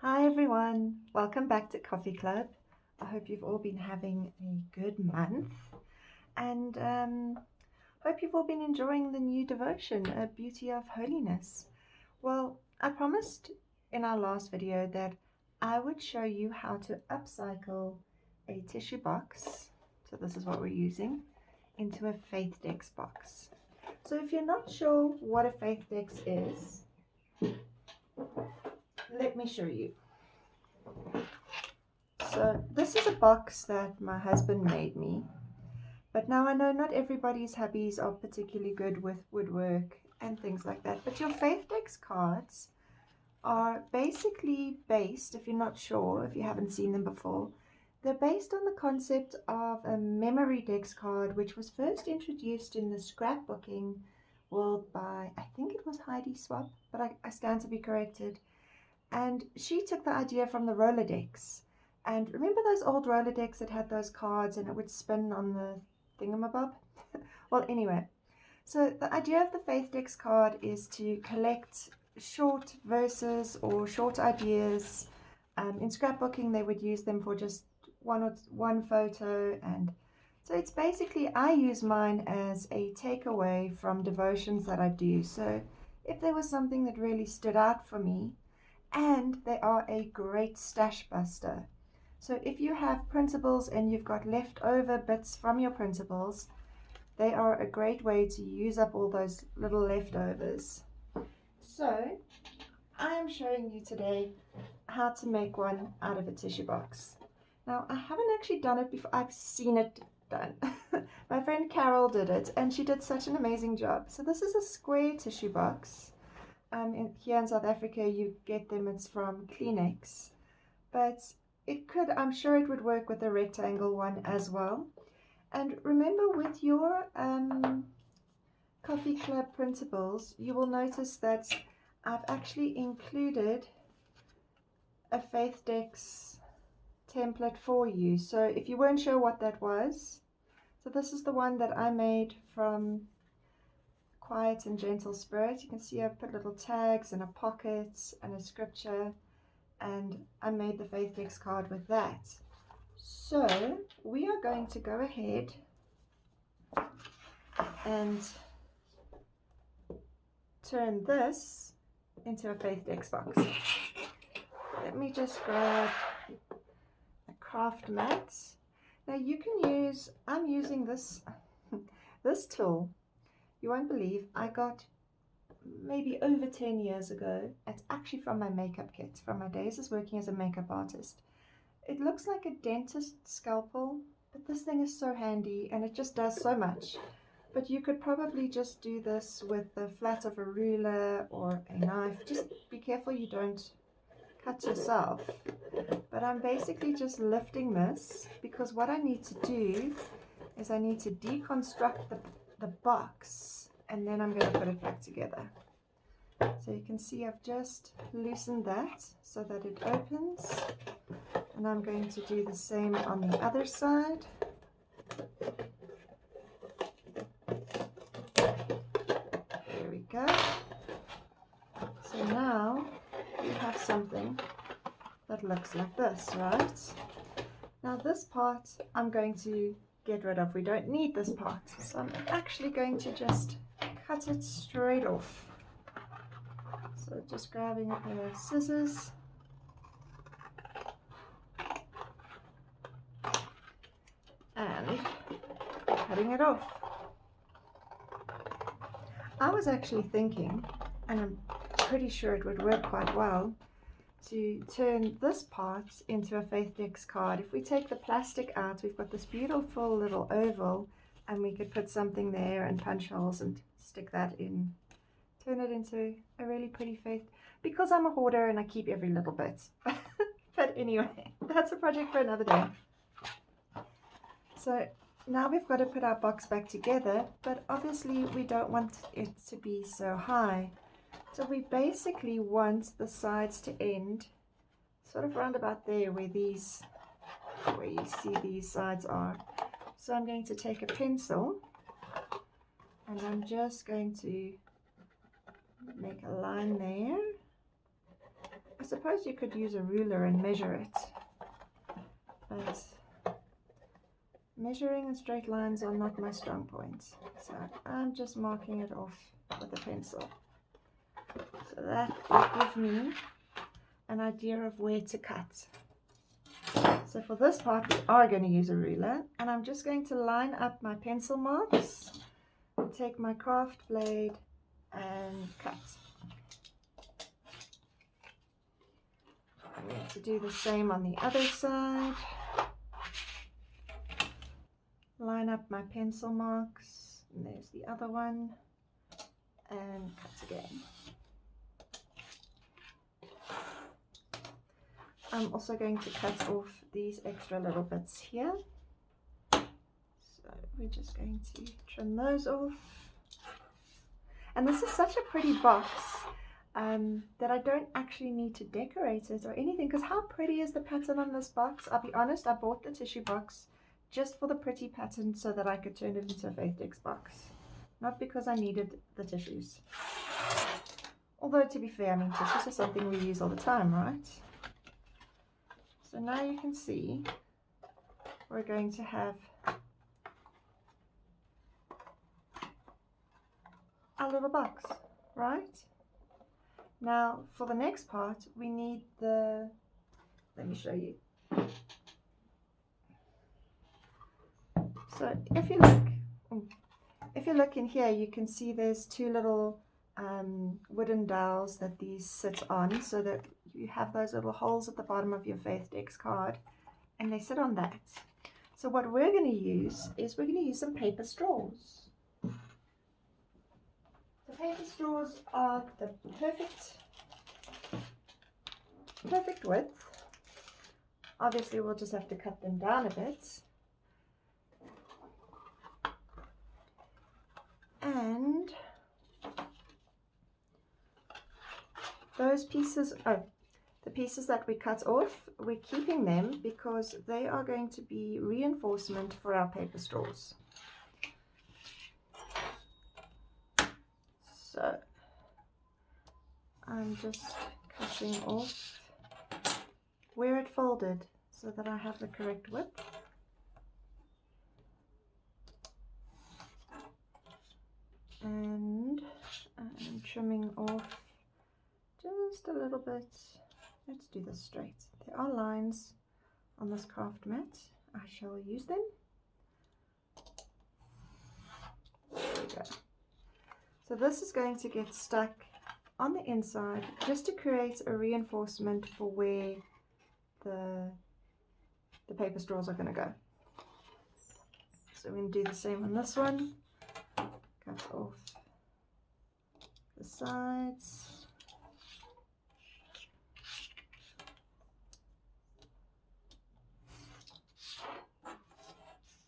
Hi everyone, welcome back to Coffee Club. I hope you've all been having a good month and hope you've all been enjoying the new devotion, A Beauty of Holiness. Well, I promised in our last video that I would show you how to upcycle a tissue box, so this is what we're using, into a Faithdex box. So if you're not sure what a Faithdex is, let me show you. So this is a box that my husband made me, but now I know not everybody's hubbies are particularly good with woodwork and things like that, but your Faithdex cards are basically based, if you're not sure, if you haven't seen them before, they're based on the concept of a memory dex card, which was first introduced in the scrapbooking world by, I think it was Heidi Swap, but I stand to be corrected. And she took the idea from the Rolodex. And remember those old Rolodex that had those cards and it would spin on the thingamabob? Well, anyway, so the idea of the Faithdex card is to collect short verses or short ideas. In scrapbooking, they would use them for just one photo. And so it's basically, I use mine as a takeaway from devotions that I do. So if there was something that really stood out for me, and they are a great stash buster. So if you have printables and you've got leftover bits from your printables, they are a great way to use up all those little leftovers. So I am showing you today how to make one out of a tissue box. Now I haven't actually done it before, I've seen it done. My friend Carol did it and she did such an amazing job. So this is a square tissue box. Here in South Africa you get them, it's from Kleenex, but I'm sure it would work with a rectangle one as well. And remember, with your Coffee Club printables, you will notice that I've actually included a Faithdex template for you. So if you weren't sure what that was, so this is the one that I made from Quiet and Gentle Spirit. You can see I've put little tags and a pocket and a scripture, and I made the Faithdex card with that. So we are going to go ahead and turn this into a Faithdex box. Let me just grab a craft mat. Now you can use, I'm using this this tool. You won't believe, I got maybe over 10 years ago. It's actually from my makeup kit, from my days as working as a makeup artist. It looks like a dentist scalpel, but this thing is so handy and it just does so much. But you could probably just do this with the flat of a ruler or a knife. Just be careful you don't cut yourself. But I'm basically just lifting this because what I need to do is I need to deconstruct the box, and then I'm going to put it back together. So you can see I've just loosened that so that it opens, and I'm going to do the same on the other side. There we go. So now we have something that looks like this, right? Now this part I'm going to get rid of. We don't need this part. So I'm actually going to just cut it straight off. So just grabbing a pair of scissors and cutting it off. I was actually thinking, and I'm pretty sure it would work quite well, to turn this part into a Faithdex card. If we take the plastic out, we've got this beautiful little oval, and we could put something there and punch holes and stick that in. Turn it into a really pretty faith, because I'm a hoarder and I keep every little bit. But anyway, that's a project for another day. So now we've got to put our box back together, but obviously we don't want it to be so high. So we basically want the sides to end sort of round about there where you see these sides are. So I'm going to take a pencil and I'm just going to make a line there. suppose you could use a ruler and measure it, but measuring and straight lines are not my strong point, so I'm just marking it off with a pencil. So that will give me an idea of where to cut. So for this part we are going to use a ruler, and I'm just going to line up my pencil marks, take my craft blade and cut. I'm going to do the same on the other side. Line up my pencil marks, and there's the other one, and cut again. I'm also going to cut off these extra little bits here. So we're just going to trim those off. And this is such a pretty box that I don't actually need to decorate it or anything, because how pretty is the pattern on this box? I'll be honest, I bought the tissue box just for the pretty pattern so that I could turn it into a Faithdex box, not because I needed the tissues. Although, to be fair, I mean, tissues are something we use all the time, right? So now you can see we're going to have our little box, right? Now for the next part we need the, let me show you. So if you look in here, you can see there's two little wooden dowels that these sit on, so that you have those little holes at the bottom of your Faithdex card, and they sit on that. So what we're going to use is we're going to use some paper straws. The paper straws are the perfect width. Obviously we'll just have to cut them down a bit. And those pieces, the pieces that we cut off, we're keeping them because they are going to be reinforcement for our paper straws. So I'm just cutting off where it folded so that I have the correct width. And I'm trimming off just a little bit. Let's do this straight. There are lines on this craft mat. I shall use them. There we go. So this is going to get stuck on the inside just to create a reinforcement for where the paper straws are going to go. So we're going to do the same on this one. Cut off the sides.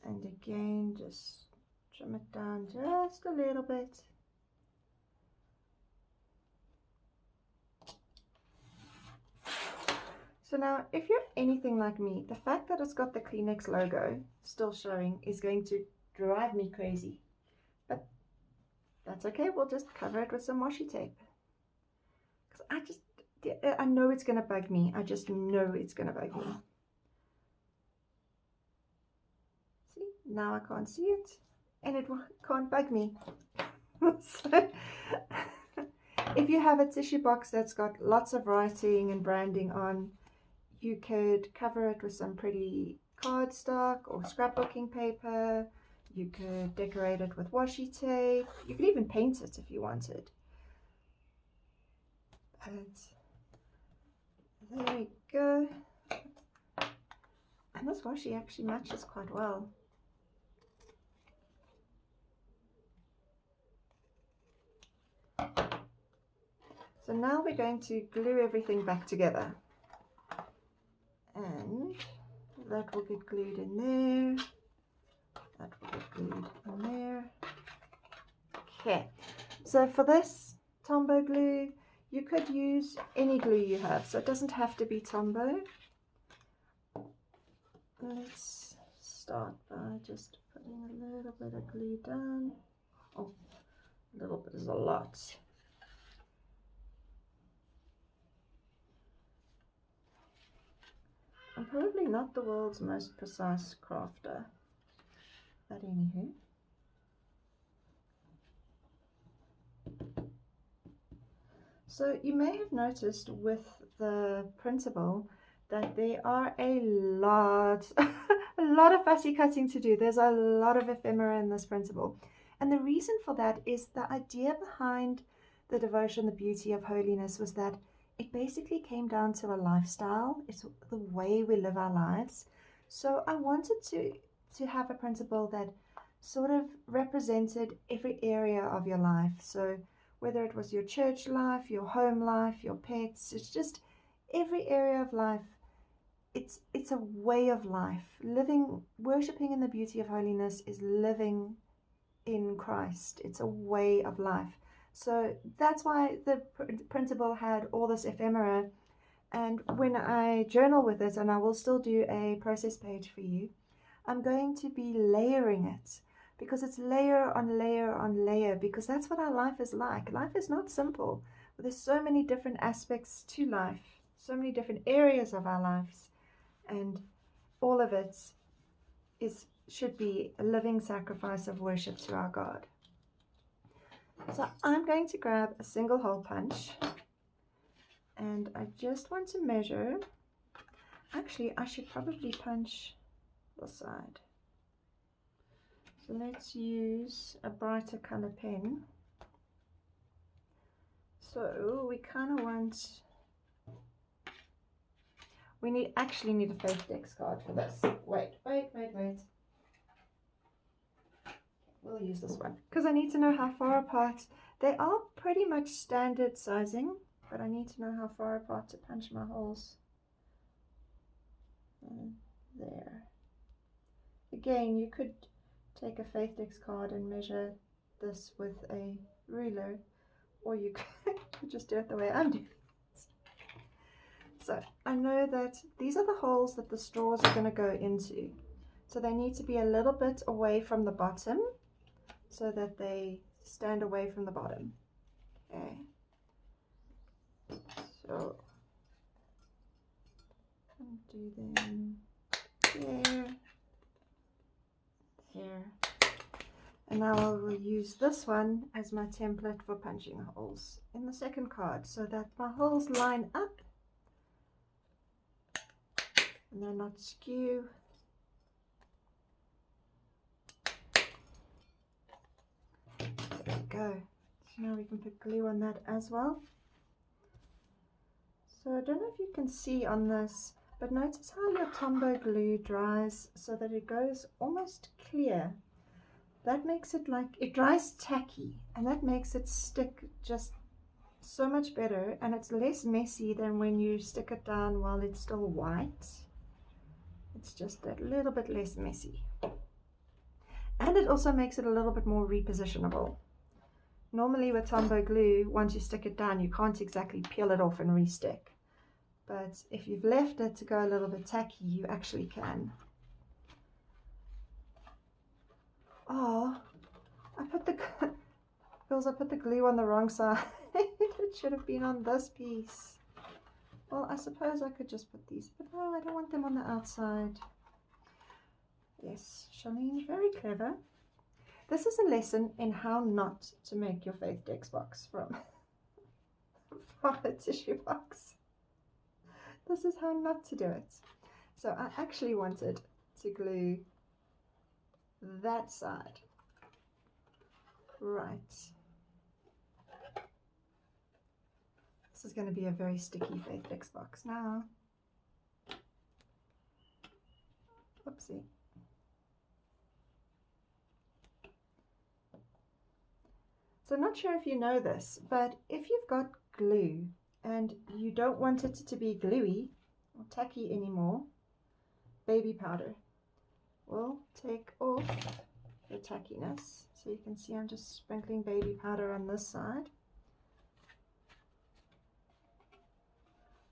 And again, just trim it down just a little bit. So now, if you're anything like me, the fact that it's got the Kleenex logo still showing is going to drive me crazy. But that's okay, we'll just cover it with some washi tape. Because I know it's going to bug me. I just know it's going to bug me. See, now I can't see it, and it can't bug me. So, if you have a tissue box that's got lots of writing and branding on, you could cover it with some pretty cardstock or scrapbooking paper. You could decorate it with washi tape. You could even paint it if you wanted. But there we go. And this washi actually matches quite well. So now we're going to glue everything back together. And that will get glued in there. That will get glued in there. Okay, so for this Tombow glue, you could use any glue you have, so it doesn't have to be Tombow. Let's start by just putting a little bit of glue down. Oh, a little bit is a lot. I'm probably not the world's most precise crafter, but anywho. So you may have noticed with the Printable that there are a lot, a lot of fussy cutting to do. There's a lot of ephemera in this Printable. And the reason for that is the idea behind the devotion, the Beauty of Holiness, was that it basically came down to a lifestyle. It's the way we live our lives. So I wanted to have a Printable that sort of represented every area of your life. So whether it was your church life, your home life, your pets, it's just every area of life. It's a way of life. Living, worshiping in the beauty of holiness is living in Christ. It's a way of life. So that's why the Printable had all this ephemera. And when I journal with it, and I will still do a process page for you, I'm going to be layering it, because it's layer on layer on layer, because that's what our life is like. Life is not simple. There's so many different aspects to life, so many different areas of our lives, and all of it should be a living sacrifice of worship to our God. So I'm going to grab a single hole punch, and I just want to measure. Actually, I should probably punch the side. So let's use a brighter color pen. So we kind of want, we actually need a Faithdex card for this. Wait. We'll use this one because I need to know how far apart. They are pretty much standard sizing, but I need to know how far apart to punch my holes. There. Again, you could take a Faithdex card and measure this with a ruler, or you could just do it the way I'm doing it. So I know that these are the holes that the straws are going to go into. So they need to be a little bit away from the bottom so that they stand away from the bottom. Okay. So I'll do them there. And now I will use this one as my template for punching holes in the second card, so that my holes line up and they're not skew. There we go. So now we can put glue on that as well. So I don't know if you can see on this, but notice how your Tombow glue dries so that it goes almost clear. That makes it like, it dries tacky, and that makes it stick just so much better, and it's less messy than when you stick it down while it's still white. It's just that little bit less messy. And it also makes it a little bit more repositionable. Normally with Tombow glue, once you stick it down, you can't exactly peel it off and restick. But if you've left it to go a little bit tacky, you actually can. Oh, I put the glue on the wrong side. It should have been on this piece. Well, I suppose I could just put these, but no, I don't want them on the outside. Yes, Charlene, very clever. This is a lesson in how not to make your Faithdex box from a tissue box. This is how not to do it. So I actually wanted to glue that side. Right. This is going to be a very sticky Faithdex box now. Oopsie. So I'm not sure if you know this, but if you've got glue and you don't want it to be gluey or tacky anymore, baby powder will take off the tackiness. So you can see I'm just sprinkling baby powder on this side.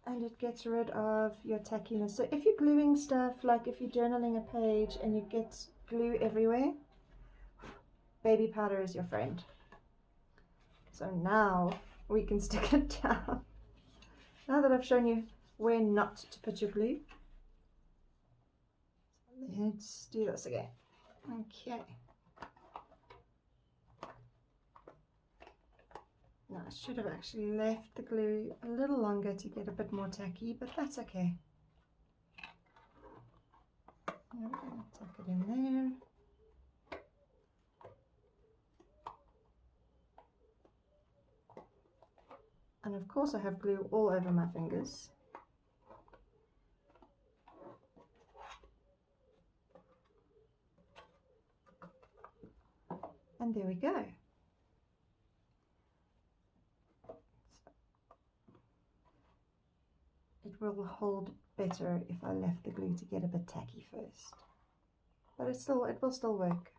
And it gets rid of your tackiness. So if you're gluing stuff, like if you're journaling a page and you get glue everywhere, baby powder is your friend. So now we can stick it down. Now that I've shown you where not to put your glue, let's do this again. Okay. Now I should have actually left the glue a little longer to get a bit more tacky, but that's okay. Now we're going to tuck it in there. And of course I have glue all over my fingers. And there we go. It will hold better if I left the glue to get a bit tacky first. But it will still work.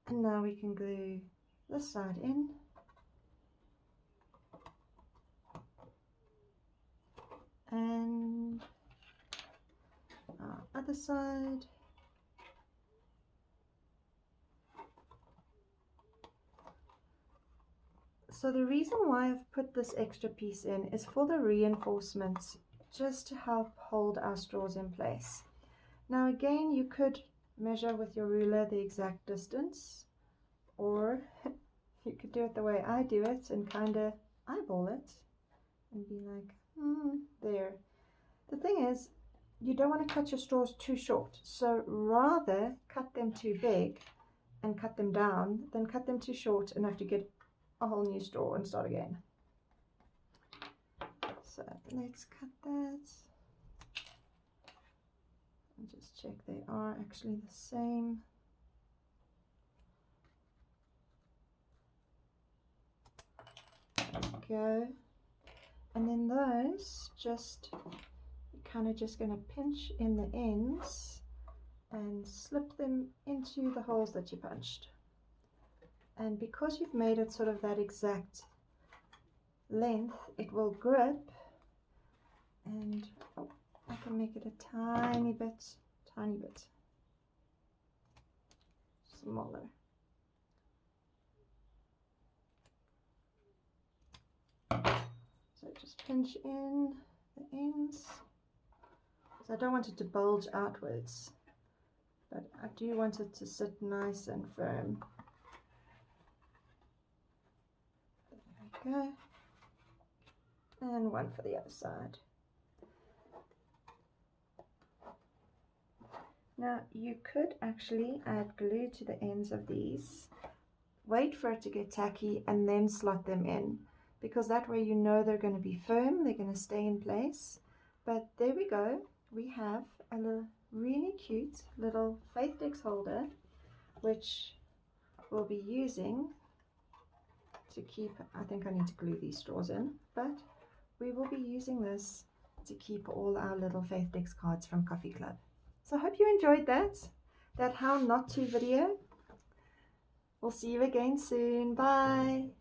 And now we can glue this side in. And our other side. So the reason why I've put this extra piece in is for the reinforcements, just to help hold our straws in place. Now again, you could measure with your ruler the exact distance, or you could do it the way I do it and kind of eyeball it and be like, there. The thing is, you don't want to cut your straws too short, so rather cut them too big and cut them down than cut them too short and have to get a whole new straw and start again. So let's cut that and just check they are actually the same. There we go. And then those just kind of just going to pinch in the ends and slip them into the holes that you punched. And because you've made it sort of that exact length, it will grip, and I can make it a tiny bit smaller. So just pinch in the ends. So I don't want it to bulge outwards, but I do want it to sit nice and firm. There we go. And one for the other side. Now you could actually add glue to the ends of these, wait for it to get tacky and then slot them in, because that way you know they're going to be firm, they're going to stay in place. But there we go, we have a really cute little Faithdex holder, which we'll be using to keep, I think I need to glue these straws in, but we will be using this to keep all our little Faithdex cards from Coffee Club. So I hope you enjoyed that how not to video. We'll see you again soon. Bye.